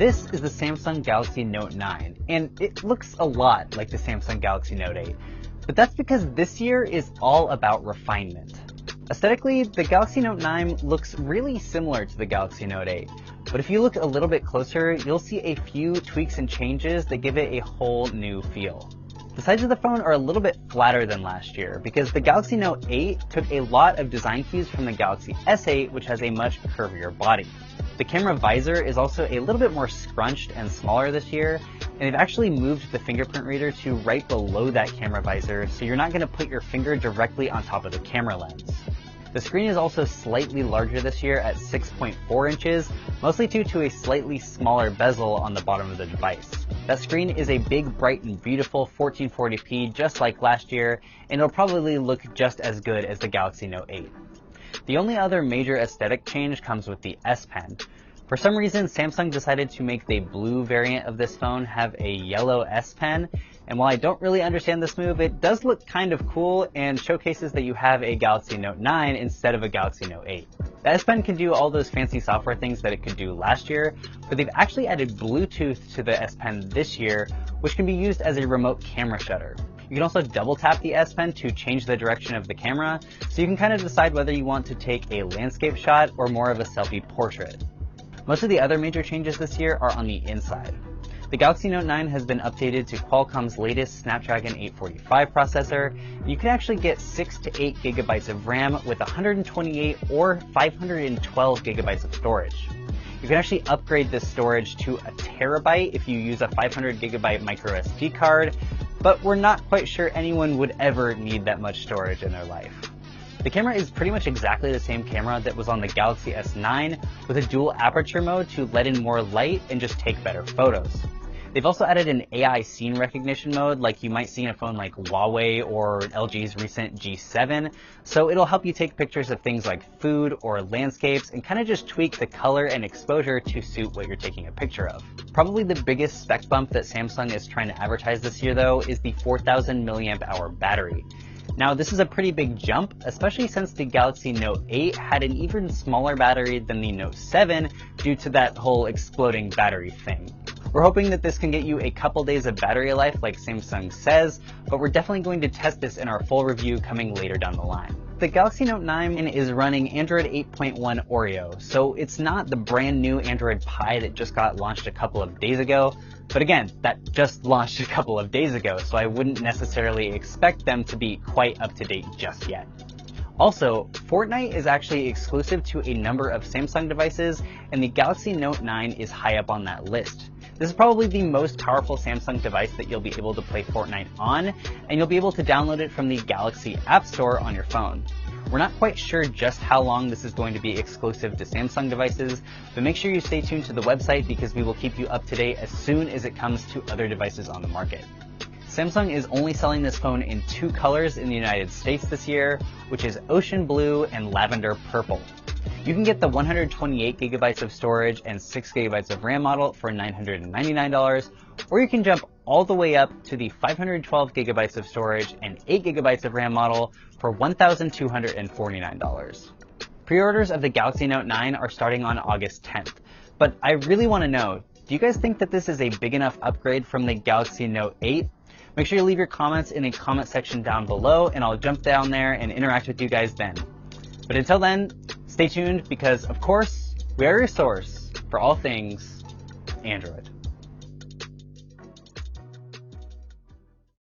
This is the Samsung Galaxy Note 9, and it looks a lot like the Samsung Galaxy Note 8. But that's because this year is all about refinement. Aesthetically, the Galaxy Note 9 looks really similar to the Galaxy Note 8. But if you look a little bit closer, you'll see a few tweaks and changes that give it a whole new feel. The sides of the phone are a little bit flatter than last year because the Galaxy Note 8 took a lot of design cues from the Galaxy S8, which has a much curvier body. The camera visor is also a little bit more scrunched and smaller this year, and they've actually moved the fingerprint reader to right below that camera visor, so you're not going to put your finger directly on top of the camera lens. The screen is also slightly larger this year at 6.4 inches, mostly due to a slightly smaller bezel on the bottom of the device. That screen is a big, bright, and beautiful 1440p just like last year, and it'll probably look just as good as the Galaxy Note 8. The only other major aesthetic change comes with the S Pen. For some reason, Samsung decided to make the blue variant of this phone have a yellow S Pen, and while I don't really understand this move, it does look kind of cool and showcases that you have a Galaxy Note 9 instead of a Galaxy Note 8. The S Pen can do all those fancy software things that it could do last year, but they've actually added Bluetooth to the S Pen this year, which can be used as a remote camera shutter. You can also double tap the S Pen to change the direction of the camera, so you can kind of decide whether you want to take a landscape shot or more of a selfie portrait. Most of the other major changes this year are on the inside. The Galaxy Note 9 has been updated to Qualcomm's latest Snapdragon 845 processor. You can actually get 6 to 8 gigabytes of RAM with 128 or 512 gigabytes of storage. You can actually upgrade this storage to a terabyte if you use a 500 gigabyte micro SD card, but we're not quite sure anyone would ever need that much storage in their life. The camera is pretty much exactly the same camera that was on the Galaxy S9 with a dual aperture mode to let in more light and just take better photos. They've also added an AI scene recognition mode like you might see in a phone like Huawei or LG's recent G7, so it'll help you take pictures of things like food or landscapes and kind of just tweak the color and exposure to suit what you're taking a picture of. Probably the biggest spec bump that Samsung is trying to advertise this year though is the 4000 milliamp hour battery. Now this is a pretty big jump, especially since the Galaxy Note 8 had an even smaller battery than the Note 7 due to that whole exploding battery thing. We're hoping that this can get you a couple days of battery life like Samsung says, but we're definitely going to test this in our full review coming later down the line. The Galaxy Note 9 is running Android 8.1 Oreo, so it's not the brand new Android Pie that just got launched a couple of days ago, but again, that just launched a couple of days ago, so I wouldn't necessarily expect them to be quite up to date just yet. Also, Fortnite is actually exclusive to a number of Samsung devices, and the Galaxy Note 9 is high up on that list. This is probably the most powerful Samsung device that you'll be able to play Fortnite on, and you'll be able to download it from the Galaxy App Store on your phone. We're not quite sure just how long this is going to be exclusive to Samsung devices, but make sure you stay tuned to the website because we will keep you up to date as soon as it comes to other devices on the market. Samsung is only selling this phone in 2 colors in the United States this year, which is ocean blue and lavender purple. You can get the 128 gigabytes of storage and 6 gigabytes of RAM model for $999, or you can jump all the way up to the 512 gigabytes of storage and 8 gigabytes of RAM model for $1,249. Pre-orders of the Galaxy Note 9 are starting on August 10th, but I really want to know, do you guys think that this is a big enough upgrade from the Galaxy Note 8? Make sure you leave your comments in the comment section down below, and I'll jump down there and interact with you guys then. But until then, stay tuned because, of course, we are your source for all things Android.